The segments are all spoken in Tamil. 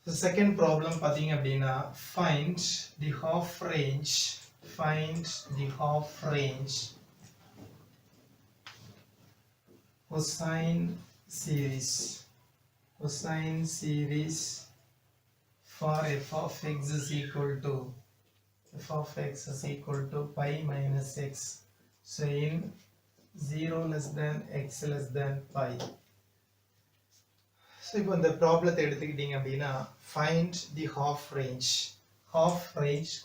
The second problem பாத்தீங்க அப்படின்னா find the half range cosine series for f of x is equal to pi minus x. So in 0 less than x less than pi. So இப்போ இந்த ப்ராப்ளத்தை எடுத்துக்கிட்டீங்க அப்படின்னா find the half range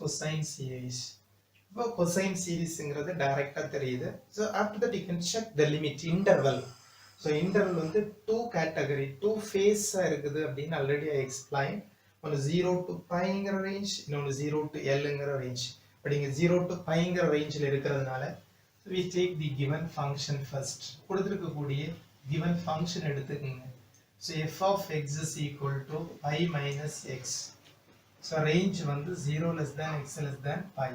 cosine series. இப்போ cosine seriesங்கிறது டைரக்டா தெரியுது. So after that you can check the limit interval. So interval வந்து two category two phase இருக்குது அப்படின்னு already I explained. ஒன்று 0 to piங்கிற range, இன்னொன்று 0 to Lங்கிற range. பட் இங்க 0 to piங்கிற rangeல இருக்கிறதுனால we take the given function first. கொடுத்திருக்கக்கூடிய given function எடுத்துக்கங்க. So f of x is equal to pi minus x. So range வந்து 0 less than x less than pi.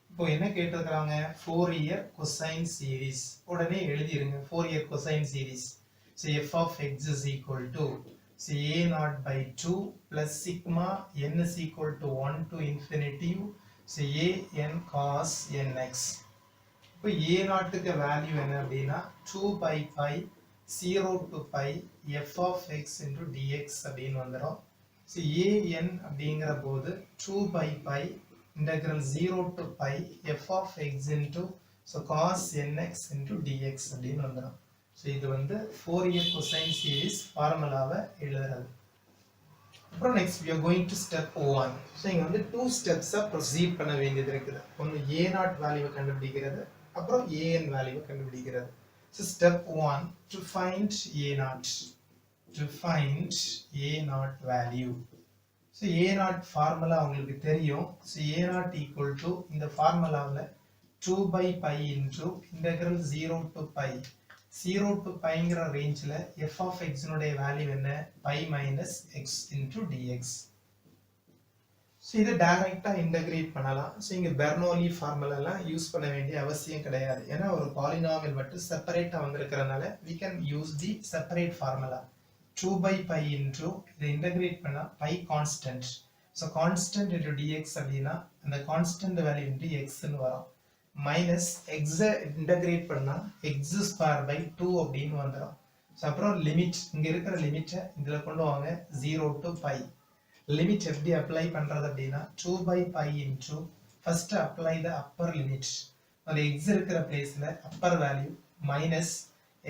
இப்போ என்ன கேட்டிருக்காங்க Fourier cosine series. உடனே எழுதிருங்க Fourier cosine series. So f of x is equal to so a naught by 2 plus sigma n is equal to 1 to infinity so a n cos nx. இப்போ a நாட்டுக்கு வேல்யூ என்ன அப்படின்னா 2 by pi 0 to pi f of x into dx அப்படின்னு வந்துரும். So an அப்படிங்கிற போது 2 by pi integral 0 to pi f of x into so cos nx into dx அப்படின்னு வந்துரும். So இது வந்து Fourier cosine series ஃபார்முலாவை எழுதுறது. அப்புறம் next we are going to step 1. So இங்க வந்து two steps proceed பண்ண வேண்டியது இருக்குது. ஒன்னு a0 வேல்யூவை கண்டுபிடிக்கிறது, அப்புறம் an வேல்யூவை கண்டுபிடிக்கிறது. So step 1 to find a0 value. So a0 formula உங்களுக்கு தெரியும். So a0 equal to இந்த ஃபார்முலாவுல 2 by pi into integral 0 to pi 0 to piங்கிற ரேஞ்சில் f of x னுடைய வேல்யூ என்ன pi minus x into dx. So இதை டைரக்டா இன்டகிரேட் பண்ணலாம். ஸோ இங்கே பெர்னோலி ஃபார்முலாலாம் யூஸ் பண்ண வேண்டிய அவசியம் கிடையாது. ஏன்னா ஒரு பாலினாமியல் மட்டும் செப்பரேட்டாக வந்திருக்கிறதுனால we can use the separate formula 2 by pi into இதை இன்டகிரேட் பண்ணால் pi constant. So constant into dx அப்படின்னா அந்த constant வேல்யூ into xன்னு வரும். மைனஸ் எக்ஸை இன்டகிரேட் பண்ணால் x ஸ்கொயர் பை 2 அப்படின்னு வந்துடும். ஸோ அப்புறம் லிமிட் இங்கே இருக்கிற லிமிட்டை இதில் கொண்டு வாங்க 0 to pi. லிமிட் எப்படி அப்ளை பண்றது அப்படின்னா 2 by pi into first apply the upper limit. அந்த x இருக்கிற பிளேஸ்ல அப்பர் வேல்யூ மைனஸ்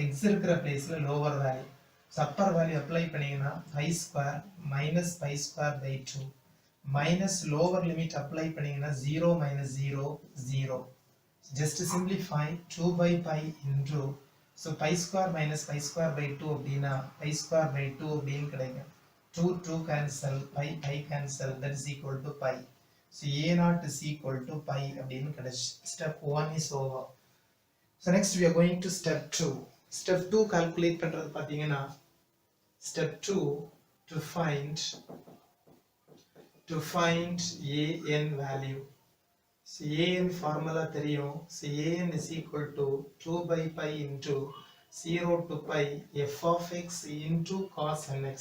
x இருக்கிற பிளேஸ்ல lower value. Upper value apply பண்ணீங்கன்னா pi square minus pi square by 2 minus lower limit apply பண்ணீங்கன்னா 0 minus 0 0. Just simplify 2 by pi into so pi square minus pi square by 2 அப்படின்னா pi square by 2 அப்படின்னு கிடைக்கும். 2 cancel pi cancel that is equal to pi. So a0 is equal to pi அப்படின்னு கிடைச்சு. Step 1 is over. So next we are going to step 2. Step 2 calculate பண்றது பார்த்தீங்கன்னா step 2 to find an value. So an formula தெரியும். So an is equal to 2 by pi into 0 to pi f of x into cos nx.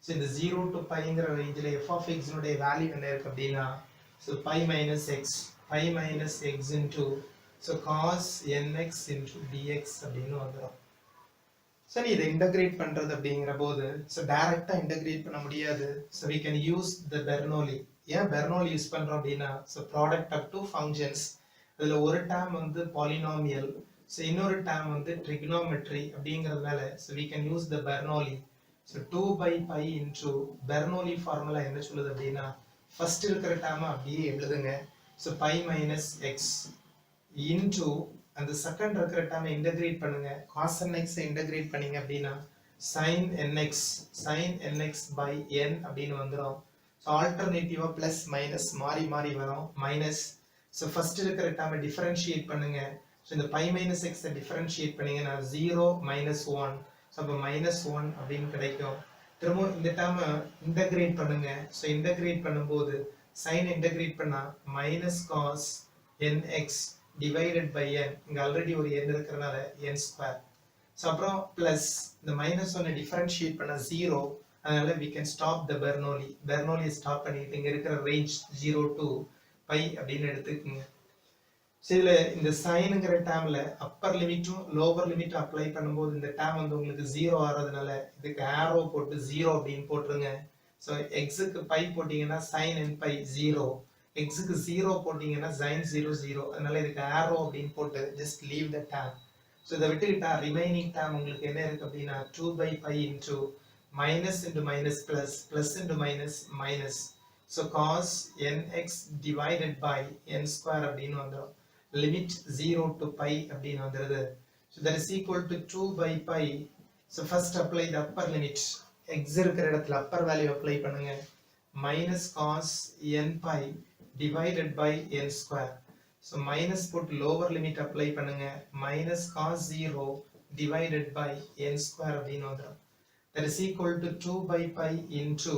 So இந்த 0 to piங்கிற ரேஞ்சில் f of x னுடைய வேல்யூ என்ன இருக்கு அப்படின்னா so pi minus x into so cos nx into dx அப்படின்னு வந்துடும். ஸோ நீ இதை இன்டகிரேட் பண்றது அப்படிங்கிற போது ஸோ டைரக்டா இன்டகிரேட் பண்ண முடியாது. So we can use the Bernoulli. ஏன் பெர்னோலி யூஸ் பண்றோம் அப்படின்னா so product of two functions அதில் ஒரு டேர்ம் வந்து பாலினாமியல் ஸோ இன்னொரு டேர்ம் வந்து ட்ரிக்னோமெட்ரி அப்படிங்கிறதுனால so we can use the Bernoulli. So 2 by pi into Bernoulli formula என்ன சொல்லுது அப்படின்னா ஃபர்ஸ்ட் இருக்கிற டேர்மை அப்படியே எழுதுங்க. So pi minus x into அந்த செகண்ட் இருக்கிற டேர்மை இன்டகிரேட் பண்ணுங்க. cos nx இன்டகிரேட் பண்ணீங்க அப்படின்னா sin nx by n அப்படின்னு வந்துடும். ஸோ ஆல்டர்னேட்டிவா பிளஸ் மைனஸ் மாறி மாறி வரும். மைனஸ் ஸோ ஃபர்ஸ்ட் இருக்கிற டேர்மை டிஃபரன்ஷியேட் பண்ணுங்க. ஸோ இந்த pi minus x டிஃபரன்ஷியேட் பண்ணீங்கன்னா 0 minus 1 ஸோ அப்போ minus 1 அப்படின்னு கிடைக்கும். திரும்ப இந்த டேர்மை இன்டகிரேட் பண்ணுங்க. ஸோ இன்டகிரேட் பண்ணும்போது சைன் இன்டகிரேட் பண்ணா minus cos nx divided by n இங்க ஆல்ரெடி ஒரு n இருக்கிறதுனால n ஸ்கொயர். ஸோ அப்புறம் பிளஸ் இந்த மைனஸ் ஒன்னை டிஃபரன்ஷியேட் பண்ண 0 அதனால we can stop the Bernoulli stop பண்ணிட்டு இங்க இருக்கிற ரேஞ்ச் 0 to pi அப்படின்னு எடுத்துக்கோங்க. இதுல இந்த சைனுங்கிற டேர்ம்ல அப்பர் லிமிட்டும் லோவர் லிமிட்டும் அப்ளை பண்ணும்போது இந்த டேர்ம் வந்து உங்களுக்கு 0 ஆறதுனால இதுக்கு ஆரோ போட்டு 0 அப்படின்னு போட்டுருங்க. ஸோ எக்ஸுக்கு பை போட்டீங்கன்னா சைன் n பை 0, எக்ஸுக்கு 0 போட்டீங்கன்னா சைன் 0 0. அதனால இதுக்கு ஆரோ அப்படின்னு போட்டு just leave the term. So இதை விட்டுக்கிட்டா ரிமைனிங் டேர்ம் உங்களுக்கு என்ன இருக்கு அப்படின்னா 2 by pi into minus into minus plus plus into minus minus. So cos nx divided by n square அப்படின்னு வந்துடும். Limit 0 to pi அப்படின்னு வந்துருது. So that is equal to 2 by pi. So first apply the upper limit. X இருக்கிற இடத்துல upper value apply பண்ணுங்க. Minus cos n pi divided by n square. So minus put lower limit apply பண்ணுங்க. Minus cos 0 divided by n square அப்படின்னு வந்துடும். That is equal to 2 by pi into,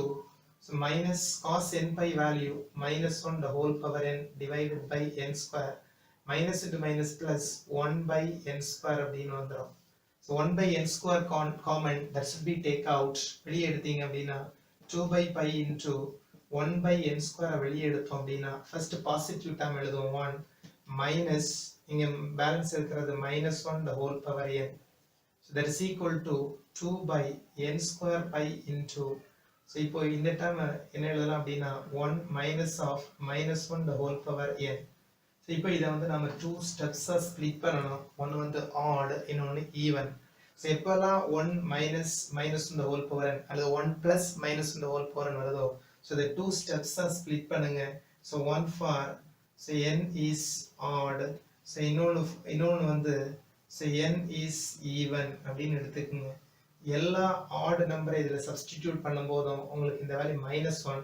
so minus cos n pi value minus 1 the whole power n divided by n square. Minus into minus plus 1 by n square அப்படின்னு வந்துடும். So 1 by n square common, that should be take out. வெளியே எடுத்தீங்க அப்படின்னா 2 by pi into 1 by n square வெளியே எடுத்தோம் அப்படின்னா first positive term எழுதுவோம் 1 minus இங்க பேலன்ஸ் இருக்கிறது minus 1 the whole power n. So that is equal to 2 by n square pi into, so இப்போ இந்த term என்ன எழுதலாம் அப்படின்னா 1 minus of minus 1 the whole power n. So இப்போ இதை வந்து நம்ம 2 ஸ்டெப்ஸா ஸ்ப்ளிட் பண்ணணும். ஒன்று வந்து ஆட், இன்னொன்று ஈவன். ஸோ எப்போல்லாம் 1 மைனஸ் மைனஸ் இந்த ஹோல் பவர் n அல்லது 1 பிளஸ் மைனஸ் இந்த ஹோல் பவர் n வருதோ, ஸோ இதை 2 ஸ்டெப்ஸா ஸ்ப்ளிட் பண்ணுங்க. So 1 for, so n is odd, so இன்னொன்று வந்து ஸோ n இஸ் ஈவன் அப்படின்னு எடுத்துக்கோங்க. எல்லா ஆட் நம்பரை இதில் சப்ஸ்டிடியூட் பண்ணும் போதும் உங்களுக்கு இந்த வேல்யூ -1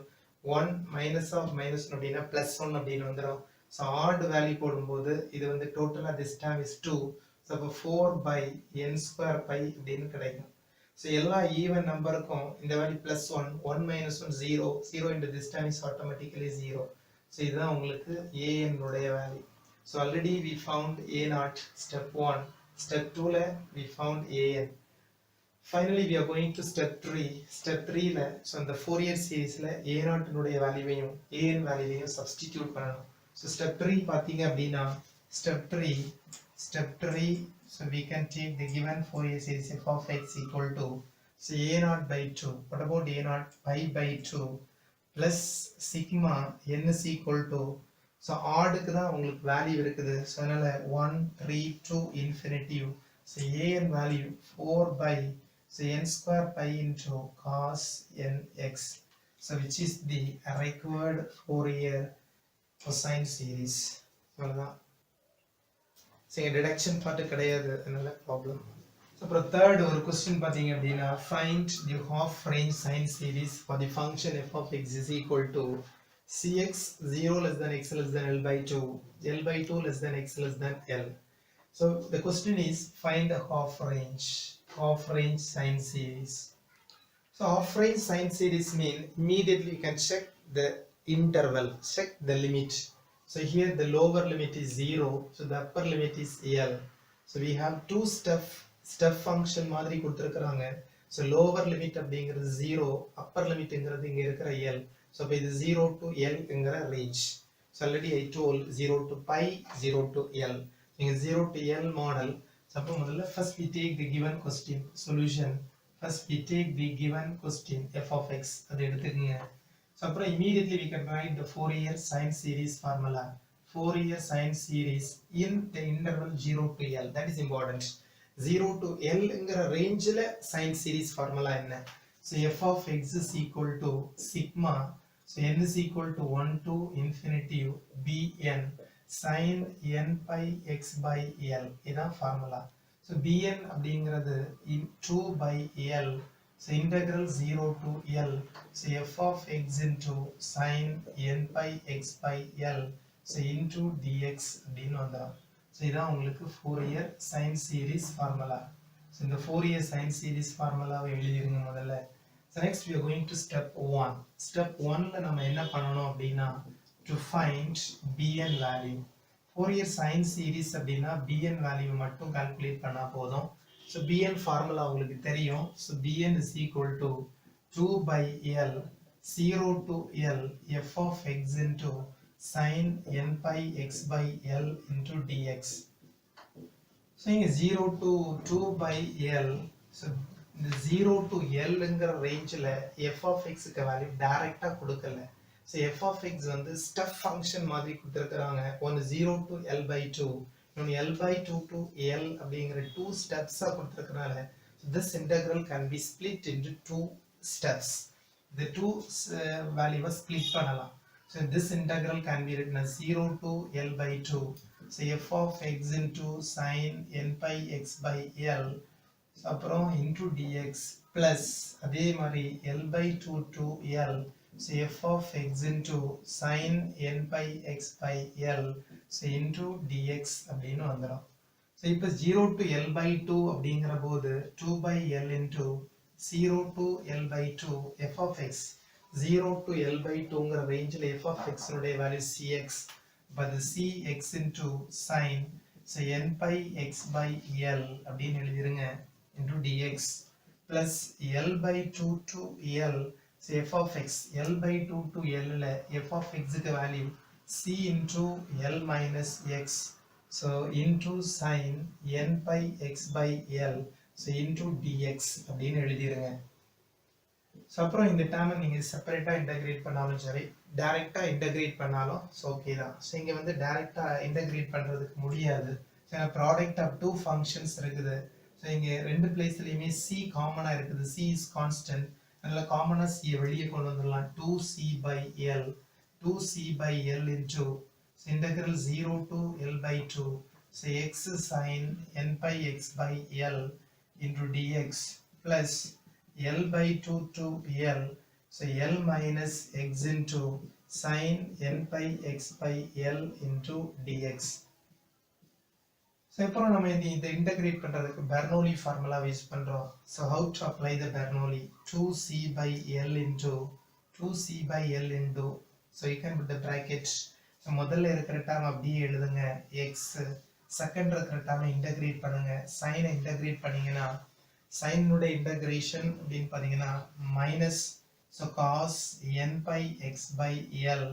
1 மைனஸ் ஆஃப் -1 அப்படின்னா +1 அப்படின்னு வந்துடும். ஸோ ஆட் வேல்யூ போடும்போது இது வந்து டோட்டலாக திஸ் டைம் இஸ் 2. ஸோ அப்போ 4 by n square pi அப்படின்னு கிடைக்கும். ஸோ எல்லா ஈவன் நம்பருக்கும் இந்த value +1 1 minus 1 0 0 into this time is automatically 0. So இதுதான் உங்களுக்கு an உடைய value. So already we found a0 step 1. step 2ல we found an. Finally we are going to step 3. step 3ல so அந்த Fourier சீரிஸ்ல a0 உடைய வேல்யூவையும் an வேல்யூவையும் சப்ஸ்டிடியூட் பண்ணணும். So step 3 பார்த்தீங்க அப்படின்னா step 3, so we can take the given Fourier series f of x equal to, so a0 by 2. What about a0 pi by 2 plus sigma n is equal to, so oddக்கு தான் உங்களுக்கு வேல்யூ இருக்குது. ஸோ அதனால 1 3 2 infinity. So an value 4 by, so n square pi into cos nx, so which is the required Fourier cosine series. அவ்வளவுதான். சரி, டிடக்ஷன் பார்ட் கிடையாது, அதனால ப்ராப்ளம். அப்புறம் தேர்ட் ஒரு கொஸ்டின் பார்த்தீங்க அப்படின்னா find the half range sine series for the function f of x is equal to cx 0 less than x less than l by 2, l by 2 less than x less than l. So the question is find the half range sine series. So half range sine series mean immediately you can check the interval, check the limit. So here the lower limit is 0, so the upper limit is l. So we have two step function மாதிரி கொடுத்திருக்காங்க. So lower limit அப்படிங்கிறது 0, upper limitங்கிறது இங்க இருக்கிற l. So இது 0 to l ங்கிற range. So already I told 0 to pi 0 to l. இங்க 0 to l model. So அப்போ முதல்ல first we take the given question solution. First we take the given question f of x, அதை எடுத்துக்கங்க. So அப்புறம் immediately we can write the Fourier sine series formula. Fourier sine series in the interval 0 to l. That is important. 0 to l ங்கிற ரேஞ்சில் sine series formula என்ன? So f of x is equal to sigma. So n is equal to 1 to infinity bn sin n pi x by l. இதான் formula. So bn அப்படிங்கிறது 2 by l. So integral 0 to l, so f of x into sin n pi x by l, so into dx அப்படின்னு வந்துடும். So இதான் உங்களுக்கு Fourier sine series formula. So இந்த Fourier sine series formula எழுதிருங்க முதல்ல. So next we are going to step 1. Step 1ல நம்ம என்ன பண்ணணும் அப்படின்னா to find bn value. Fourier sine series அப்படின்னா bn value மட்டும் calculate பண்ணா போதும். So bn formula உங்களுக்கு தெரியும். So bn is equal to 2 by L 0 to L f of x into sin n pi x by L into dx. So இங்க 0 to 2 by L, so இந்த 0 to L ங்கிற ரேஞ்சில் f of x க்கு வேல்யூ டைரக்டா கொடுக்கல. So f of x வந்து ஸ்டெப் ஃபங்க்ஷன் மாதிரி கொடுத்துருக்காங்க. ஒன்று 0 to L by 2, இன்னொன்று L by 2 to L அப்படிங்கிற 2 ஸ்டெப்ஸா கொடுத்துருக்கனால this integral can be split into 2 steps. The two value split பண்ணலாம். So this integral can be written as 0 to L by 2. So f of x into sin n pi x by L அப்புறம் into dx plus அதே மாதிரி L by 2 to L. So f of x into sin n pi x by L so into dx அப்படின்னு வந்துடும். So இப்போ 0 to L by 2 அப்படிங்கிற போது 2 by L into 0 to L by 2 f of x 0 to L by 2ங்கிற ரேஞ்சில் f of x உடைய value cx, but the cx into sin so n pi x by L அப்படின்னு எழுதிருங்க into dx plus L by 2 to L so f of x L by 2 to L ல f of x க்கு value c into L minus x so into sin n pi x by L so into dx அப்படின்னு எழுதிருங்க. ஸோ அப்புறம் இந்த டேர்மை நீங்கள் செப்பரேட்டாக இன்டகிரேட் பண்ணாலும் சரி, டைரெக்டாக இன்டகிரேட் பண்ணாலும் ஸோ ஓகே தான். ஸோ இங்கே வந்து டைரெக்டாக இன்டகிரேட் பண்ணுறதுக்கு முடியாது. ஸோ ஏன்னா ப்ராடக்ட் ஆஃப் டூ ஃபங்க்ஷன்ஸ் இருக்குது. ஸோ இங்கே ரெண்டு பிளேஸ்லையுமே சி காமனாக இருக்குது. சி இஸ் கான்ஸ்டன்ட், அதனால் காமனாக சியை வெளியே கொண்டு வந்துடலாம். 2c by L 2c by L into integral 0 to L by 2 so x sin n pi x by L into dx plus L by 2 to L so L minus x into sin n pi x by L into dx. So அப்புறம் நம்ம இந்த இன்டகிரேட் பண்றதுக்கு பெர்னோலி ஃபார்முலா யூஸ் பண்றோம். So how to apply the Bernoulli? 2c by L into 2c by L into so you can put the bracket. So முதல்ல இருக்கிற டேர்ம் அப்படியே எழுதுங்க x, செகண்ட் இருக்கிற டேர்மை இன்டகிரேட் பண்ணுங்க. சைனை இன்டகிரேட் பண்ணீங்கன்னா சைனுடைய இன்டகிரேஷன் அப்படின்னு பார்த்தீங்கன்னா minus so cos n pi x by L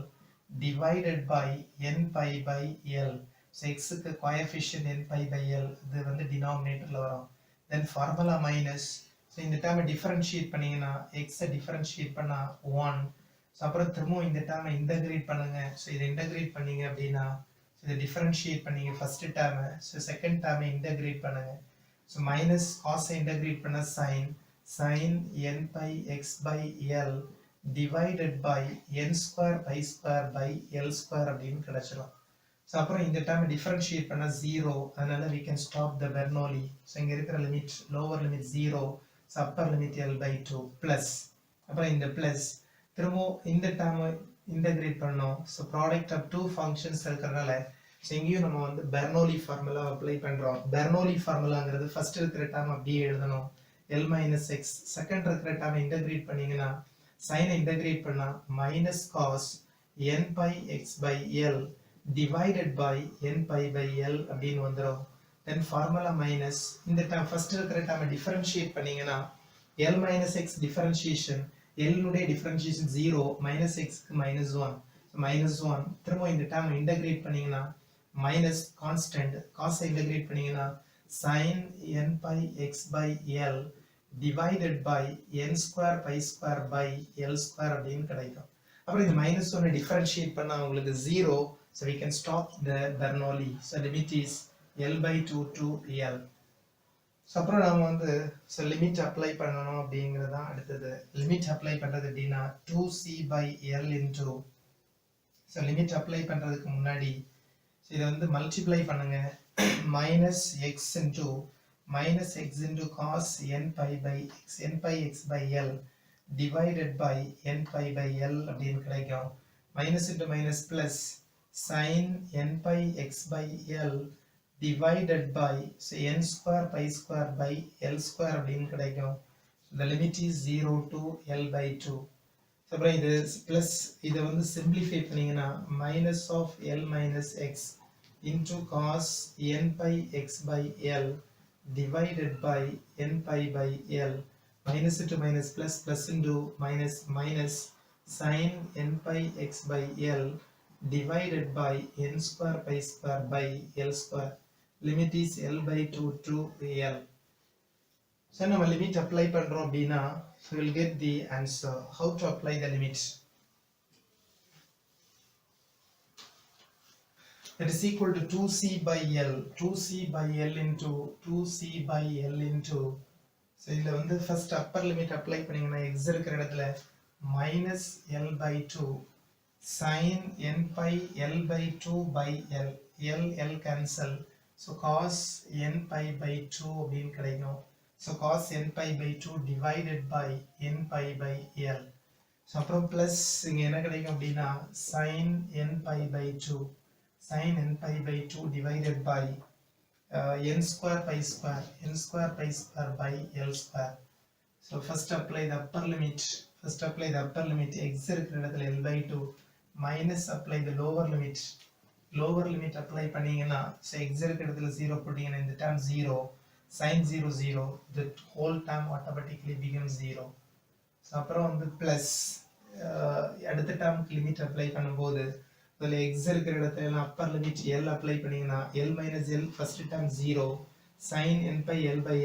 divided by n pi by L. So எக்ஸுக்கு coefficient n pi by L இது வந்து டினாமினேட்டரில் வரும். தென் ஃபார்முலா மைனஸ் ஸோ இந்த டேர்மை டிஃபரன்ஷியேட் பண்ணீங்கன்னா எக்ஸை டிஃபரன்ஷியேட் பண்ணால் 1. ஸோ அப்புறம் திரும்பவும் இந்த டேர்மை இன்டகிரேட் பண்ணுங்க. ஸோ இதை இன்டகிரேட் பண்ணீங்க அப்படின்னா இதை டிஃபரன்ஷியேட் பண்ணீங்க ஃபர்ஸ்ட் டேர்மை. ஸோ செகண்ட் டேர்மை இன்டகிரேட் பண்ணுங்க. So minus cos integrate பண்ண sin n pi x by L divided by n square pi square by L square அப்படின்னு கிடைச்சிடும். ஸோ அப்புறம் இந்த டேர்ம் டிஃபரன்ஷியேட் பண்ண 0, அதனால we can stop the Bernoulli. So இங்கே இருக்கிற limit lower limit 0, so upper limit L by 2 plus அப்புறம் இந்த ப்ளஸ் திரும்பவும் இந்த டேர்மை இன்டகிரேட் பண்ணோம். So product of two functions இருக்கிறனால ஸோ இங்கேயும் நம்ம வந்து பெர்னோலி ஃபார்முலா அப்ளை பண்ணுறோம். பெர்னோலி ஃபார்முலாங்கிறது ஃபர்ஸ்ட் இருக்கிற டேர்ம் அப்படியே எழுதணும் L minus x, செகண்ட் இருக்கிற டேர்ம் இன்டகிரேட் பண்ணீங்கன்னா சைனை இன்டகிரேட் பண்ணால் minus cos n pi x by L divided by n pi by L அப்படின்னு வந்துடும். தென் ஃபார்முலா மைனஸ் இந்த டேர்ம் ஃபர்ஸ்ட் இருக்கிற டேர்மை டிஃபரன்ஷியேட் பண்ணீங்கன்னா L minus x differentiation L னுடைய டிஃபரன்ஷியேஷன் 0 மைனஸ் எக்ஸ்க்கு -1 திரும்ப இந்த டேர்மை இன்டகிரேட் பண்ணீங்கன்னா minus constant cos integrate பண்ணீங்கன்னா sin n pi x by L divided by n square pi square by L square அப்படின்னு கிடைக்கும். அப்புறம் இந்த -1 differentiate பண்ணா உங்களுக்கு 0, so we can stop the Bernoulli. So limit is L by 2 to L. So அப்புறம் நாம வந்து so limit apply பண்ணணும் அப்படிங்கிறது தான் அடுத்தது. limit apply பண்றது அப்படின்னா 2c by L into so limit apply பண்றதுக்கு முன்னாடி இதை வந்து மல்டிப்ளை பண்ணுங்க. Minus x into cos n pi x by L divided by n pi by L அப்படின்னு கிடைக்கும். Minus into minus plus sin n pi x by L divided by n square pi square by L square அப்படின்னு கிடைக்கும். The limit is 0 to L by 2. அப்புறம் இது பிளஸ் இதை வந்து சிம்பிளிஃபை பண்ணீங்கன்னா minus of L minus x into cos n pi x by L divided by n pi by L minus into minus plus, plus into minus, minus sin n pi x by L divided by n square pi square by L square. Limit is L by 2 to L. So நம்ம limit apply பண்றோம் அப்படின்னா so we'll get the answer. How to apply the limit? That is equal to 2c by L. 2c by L into 2c by L into so இதுல வந்து first upper limit apply பண்ணீங்கன்னா x இருக்கிற இடத்துல minus L by 2 sin n pi L by 2 by L. L cancel. So cos n pi by 2 அப்படின்னு கிடைக்கும். So cos n pi by 2 divided by n pi by L. So அப்புறம் plus இங்க என்ன கிடைக்கும் அப்படின்னா sin n pi by 2 sin n pi by 2 divided by n square pi square by L square. So first apply the upper limit. X இருக்கிற இடத்துல L by 2 minus apply the lower limit. Apply பண்ணீங்கன்னா so x இருக்கிற இடத்துல 0 போட்டீங்கன்னா இந்த term 0 sin 0 0 the whole term automatically becomes 0. So அப்புறம் வந்து plus அடுத்த termக்கு limit apply பண்ணும்போது அதுல x இருக்கிற இடத்துல எல்லாம் upper limit L apply பண்ணீங்கன்னா L minus L first term 0 sin n pi L by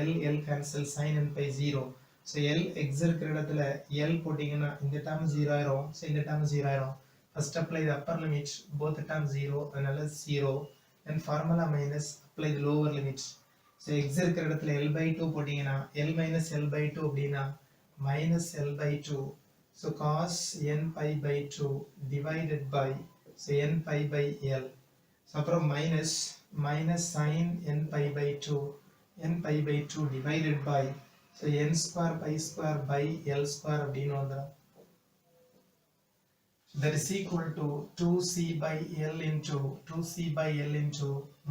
L L cancel sin n pi 0. So L x இருக்கிற இடத்துல L போட்டீங்கன்னா இந்த term 0 ஆயிரும். So இந்த term 0 ஆயிரும். First apply the upper limit, both terms 0, அதனால 0. Then formula minus apply the lower limit. So x இருக்கிற இடத்துல L by 2 போட்டீங்கன்னா L minus L by 2 அப்படின்னா minus L by 2. So cos n pi by 2 divided by so n pi by L. So அப்புறம் minus sin n pi by 2 divided by so n square pi square by L square அப்படின்னு வந்துரும். That is equal to 2c by L into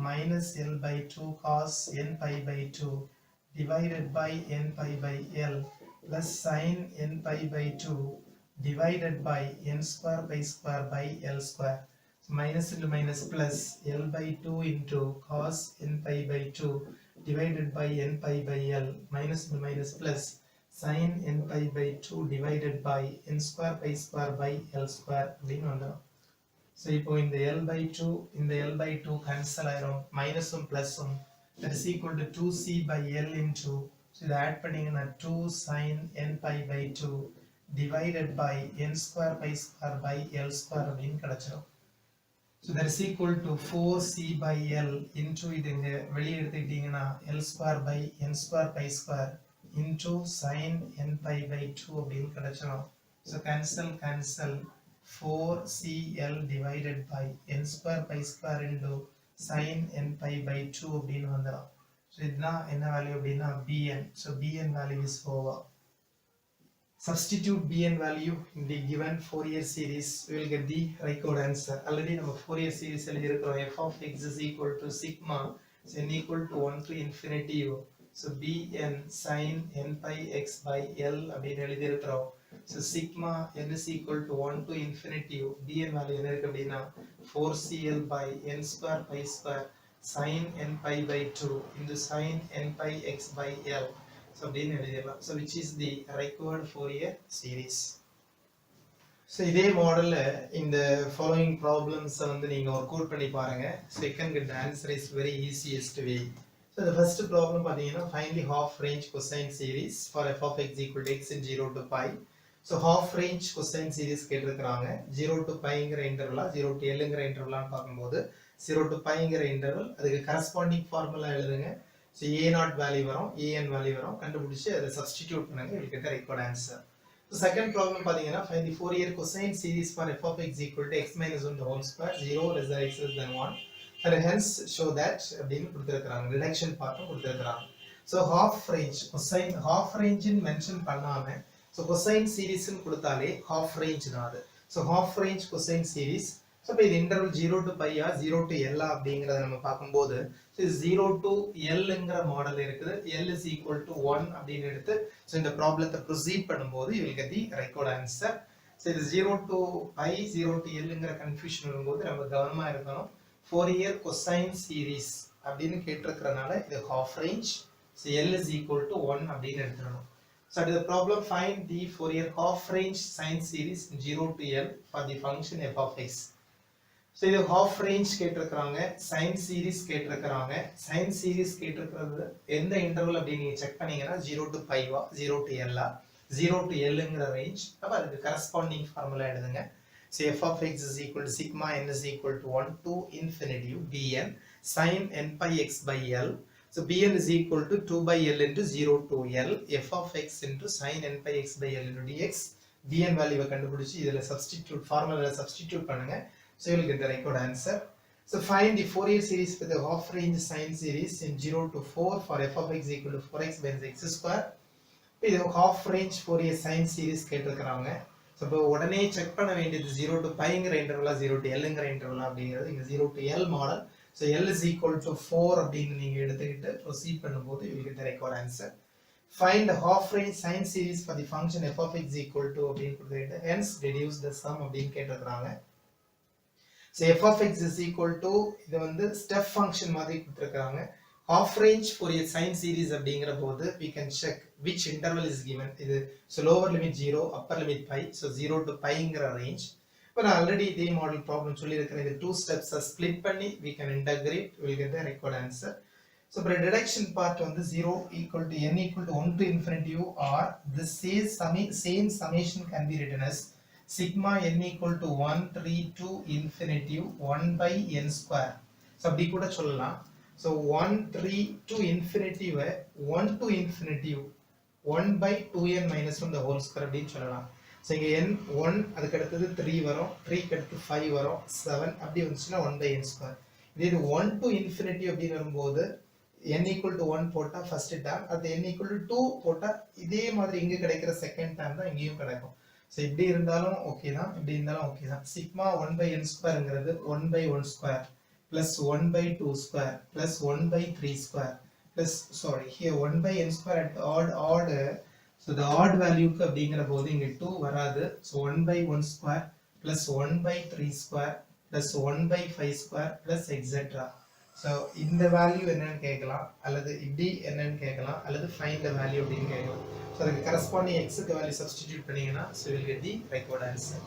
minus L by 2 cos n pi by 2 divided by n pi by L plus sin n pi by 2 divided by n square by L square. So minus into minus plus L by 2 into cos n pi by 2 divided by n pi by L minus into minus plus sin n pi by 2 divided by n square by L square அப்படின்னு வந்துரும். So இப்போ இந்த L by 2 cancel ஆயிரும் மைனஸும் பிளஸும் that is equal to 2c by L into so இதை ஆட் பண்ணீங்கன்னா 2 sin n pi by 2 divided by n square by L square அப்படின்னு கிடைச்சிரும். So that is equal to 4c by L into இது இங்க வெளியே எடுத்துக்கிட்டீங்கன்னா L square by n square pi square into sin n pi by 2 அப்படின்னு கிடைச்சிரும். So cancel 4cl divided by n square pi square into sin n pi by 2 அப்படின்னு வந்துரும். So இதுதான் என்ன வேல்யூ அப்படின்னா bn. So bn value is over. Substitute bn value in the given Fourier series. We will get the required answer. Already நம்ம Fourier series எழுதியிருக்கிறோம். f of x is equal to sigma is n equal to 1 to infinity u. So bn sin n pi x by L அப்படின்னு எழுதியிருக்கிறோம். So sigma n is equal to 1 to infinity u. bn value என்ன இருக்கு அப்படின்னா 4cl by n square pi square sin n pi by 2 into sin n pi x by L. So அப்படின்னு எழுதிடலாம். So which is the required Fourier series. So இதே மாடல்ல இந்த following problems வந்து நீங்க ஒர்க் அவுட் பண்ணி பாருங்க. So you can get the answer is very easiest way. So the first problem பாத்தீங்கன்னா find the half range cosine series for f of x equal to x in 0 to pi. So half range cosine series கேட்டிருக்காங்க. 0 to pi ங்கற இன்டர்வலா 0 to L ங்கற இன்டர்வலான்னு பாக்கும்போது 0 to pi ங்கற இன்டர்வல் அதுக்கு corresponding formula எழுதுங்க. So a0 value வரும் an value வரும் கண்டுபிடிச்சு அதை substitute பண்ணுங்க you will get the required answer. So second problem பாத்தீங்கன்னா find the Fourier cosine series for f of x equal to x minus 1 the whole square 0 less than x less than 1 and hence show that அப்படின்னு கொடுத்திருக்காங்க reduction பார்ட்டும் கொடுத்திருக்காங்க. So half range cosine half range ன்னு மென்ஷன் பண்ணாம so cosine series ன்னு கொடுத்தாலே half range தான் அது. So half range cosine series so இப்போ இது interval 0 to pi ah 0 to L அப்படிங்கறத நம்ம பாக்கும்போது so 0 to L ங்கற மாடல் இருக்குது L is equal to 1 அப்படினு எடுத்து so இந்த ப்ராப்ளத்தை ப்ரோசீட் பண்ணும்போது you will get the required answer. So இது 0 to pi 0 to L ங்கற confusion வரும்போது நம்ம கவனமா இருக்கணும். Fourier cosine series அப்படினு கேட்டிருக்கறனால இது half range so L is equal to 1 அப்படினு எடுத்துறணும். So to the problem, find the Fourier half range sine series 0 to L for the function f of x. So இது half range கேட்டிருக்காங்க, sine series கேட்டிருக்காங்க. Sine series கேட்டிருக்கிறது எந்த இன்டர்வல் அப்படி நீங்க செக் பண்ணீங்கன்னா 0 to pi வா 0 to L ah 0 to Lங்கிற range. அப்ப அதுக்கு corresponding formula எழுதுங்க. So f of x is equal to sigma n is equal to 1 to infinity bn sin n pi x by L. So bn is equal to 2 by L into 0 to L f of x into sin n pi x by L into dx. bn value கண்டுபிடிச்சு இதுல substitute formula substitute பண்ணுங்க. So you will get the required answer. So find the Fourier series for the half range sine series in 0 to 4 for f of x equal to 4x minus x square. இது half range Fourier sine series கேட்டிருக்காங்க. So இப்போ உடனே செக் பண்ண வேண்டியது 0 to piங்கிற இன்டர்வலா 0 to Lங்கிற இன்டர்வலா அப்படிங்கிறது இங்க 0 to L model. So L is equal to 4 அப்படின்னு நீங்க எடுத்துக்கிட்டு proceed பண்ணும்போது you will get the required answer. Find the half range sine series for the function f of x equal to அப்படின்னு கொடுத்துக்கிட்டு hence reduce the sum அப்படின்னு கேட்டிருக்காங்க. So f of x is equal to இது வந்து step function மாதிரி கொடுத்திருக்காங்க. Half range Fourier sine series அப்படிங்கிற போது we can check which interval is given. இது so lower limit 0, upper limit pi. So 0 to piங்கிற range. இப்போ நான் ஆல்ரெடி இதே மாடல் ப்ராப்ளம் சொல்லியிருக்கிறேன். இது 2 steps split பண்ணி we can integrate, we will get the required answer. So for deduction part வந்து 0 equal to n equal to 1 to infinity or the same summation can be written as sigma n equal to 1 3 to infinity 1 by n square. So அப்படி கூட சொல்லலாம். So 1 3 to infinity 1 to infinity 1 by 2n minus 1 the whole square அப்படின்னு சொல்லலாம். So இங்க n 1 அதுக்கு அடுத்தது 3 வரும், 3 க்கு அடுத்து 5 வரும், 7 அப்படி வந்துச்சுன்னா 1 by n square. இது 1 to infinity அப்படின்னு வரும்போது n equal to 1 போட்டா first term, அது n equal to 2 போட்டா இதே மாதிரி இங்க கிடைக்கிற second term தான் இங்கேயும் கிடைக்கும். So இப்படி இருந்தாலும் ஓகே தான், இப்படி இருந்தாலும் ஓகே தான். Sigma 1 by n ஸ்கொயர்ங்கிறது 1 by 1 square plus 1 by 2 square plus 1 by 3 square plus sorry here 1 by n square at odd so the odd வேல்யூக்கு அப்படிங்கிற போது இங்க 2 வராது. So 1 by 1 square plus 1 by 3 square plus 1 by 5 square plus etc. So இந்த வேல்யூ என்னன்னு கேட்கலாம், அல்லது இப்படி என்னன்னு கேட்கலாம், அல்லது find the value அப்படின்னு கேட்கலாம். So அதுக்கு corresponding x க்கு வேல்யூ substitute பண்ணீங்கன்னா so you will get the required answer.